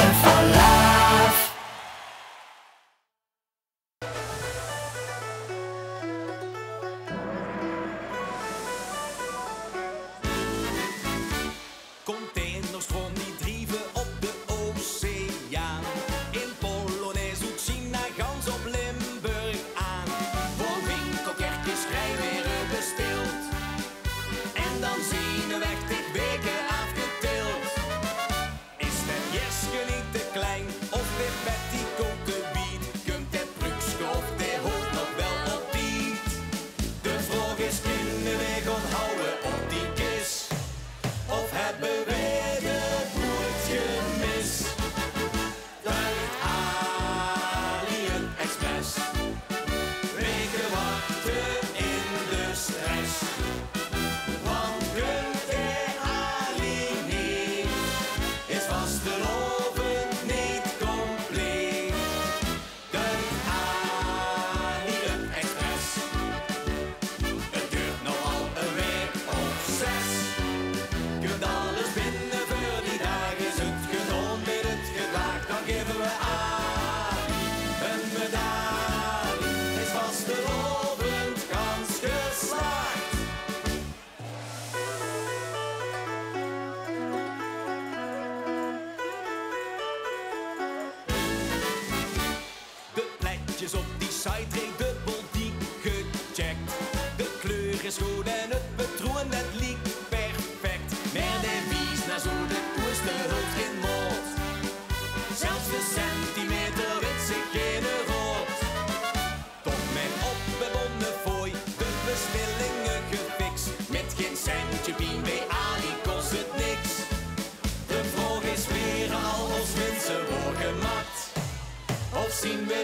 Live for love. Containers gewoon die drieven op de oceaan. In Polonaise doet China gans op Limburg aan. Voor winkelkerkjes schrijnweren bestild. En dan zien we weg 10 weken afgetild. Is het Jeske niet te klein of weer Betty koopt de wiet? Kunt het Brukske of de hoofd nog wel op Piet? De vraag is, kunnen we gaan houden op die kist? Of hebben we de boot gemist? Uit Alien Express. Weken wachten in de stress. Want kunt hij Ali niet? Is vastelovend niet compleet? Uit Alien Express. Het duurt nog al een week of 6. Kunt alles binnen voor die dagen. Zit gedaan met het gedrag, dan geven we aan een medaille. Is vastelovend kans geslaagd. De plekjes op die site reed dubbel diep gecheckt. De kleur is goed en het patroon dat liep perfect. Maar de wies naar zo de koers de hulp geen moord. Zelfs de centimeter wit zich geen rood. Toch mijn opbewonnen fooi, de bestellingen gefixt. Met geen centje pien bij Ali kost het niks. De vraag is weer al als mensen worden mat. Of zien we